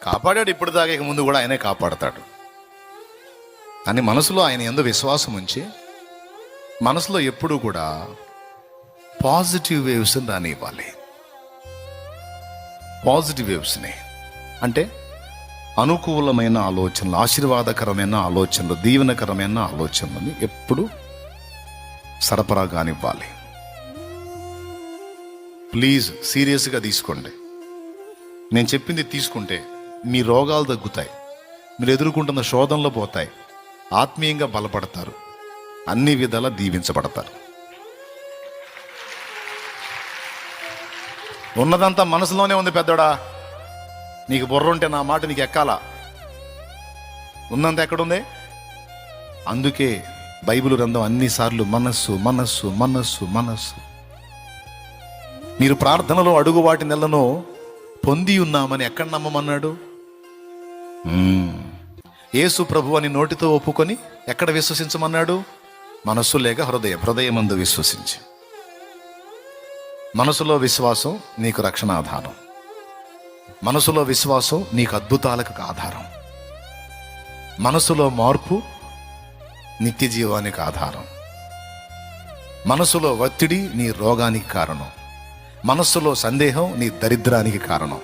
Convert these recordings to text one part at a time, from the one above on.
కాపాడాడు, ఇప్పుడు దాకా ఇక ముందు కూడా ఆయనే కాపాడతాడు అని మనసులో ఆయన యందు విశ్వాసం ఉంచి మనసులో ఎప్పుడూ కూడా పాజిటివ్ వేవ్స్ రానివ్వాలి. పాజిటివ్ వేవ్స్ని అంటే అనుకూలమైన ఆలోచనలు, ఆశీర్వాదకరమైన ఆలోచనలు, దీవెనకరమైన ఆలోచనలని ఎప్పుడు సరఫరా కానివ్వాలి. ప్లీజ్ సీరియస్గా తీసుకోండి. నేను చెప్పింది తీసుకుంటే మీ రోగాలు తగ్గుతాయి, మీరు ఎదుర్కొంటున్న శోధనలు పోతాయి, ఆత్మీయంగా బలపడతారు, అన్ని విధాలా దీవించబడతారు. ఉన్నదంతా మనసులోనే ఉంది పెద్దోడా, నీకు బుర్ర ఉంటే నా మాట నీకు ఎక్కాలా? ఉన్నంత ఎక్కడుంది? అందుకే బైబిల్ గ్రంథం అన్నిసార్లు మనస్సు మనస్సు మనస్సు మనస్సు. మీరు ప్రార్థనలో అడుగు వాటి నెలను పొంది ఉన్నామని ఎక్కడ నమ్మమన్నాడు? యేసు ప్రభు అని నోటితో ఒప్పుకొని ఎక్కడ విశ్వసించమన్నాడు? మనస్సు లేక హృదయమందు విశ్వసించి. మనసులో విశ్వాసం నీకు రక్షణ ఆధారం, మనసులో విశ్వాసం నీకు అద్భుతాలకు ఆధారం, మనసులో మార్పు నిత్య జీవానికి ఆధారం, మనసులో ఒత్తిడి నీ రోగానికి కారణం, మనస్సులో సందేహం నీ దరిద్రానికి కారణం.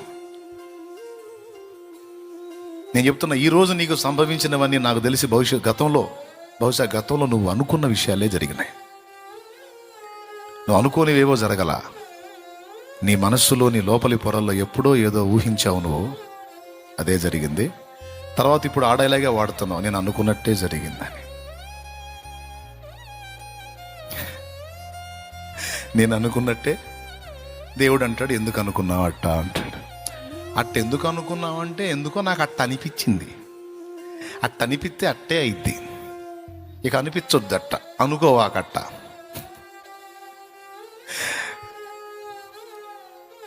నేను చెప్తున్నా, ఈరోజు నీకు సంభవించినవన్నీ నాకు తెలిసి బహుశా గతంలో నువ్వు అనుకున్న విషయాలే జరిగినాయి. నువ్వు అనుకోనివేవో జరగల. నీ మనస్సులో నీ లోపలి పొరల్లో ఎప్పుడో ఏదో ఊహించావు నువ్వు, అదే జరిగింది. తర్వాత ఇప్పుడు ఆడేలాగే వాడుతున్నావు, నేను అనుకున్నట్టే జరిగిందని. నేను అనుకున్నట్టే దేవుడు అంటాడు, ఎందుకు అనుకున్నావు అట్ట అంటాడు. అట్ట ఎందుకు అనుకున్నావు అంటే, ఎందుకో నాకు అట్ట అనిపించింది. అట్ట అనిపిస్తే అట్టే అయిద్ది, ఇక అనిపించొద్దట్ట, అనుకోవాకట్ట.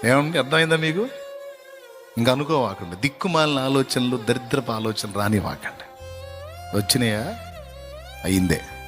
ఏమండి, అర్థమైందా మీకు? ఇంకా అనుకోవాకండి. దిక్కుమాలిన ఆలోచనలు, దరిద్రపు ఆలోచనలు రానివ్వకండి. వచ్చినాయా? అయిందే.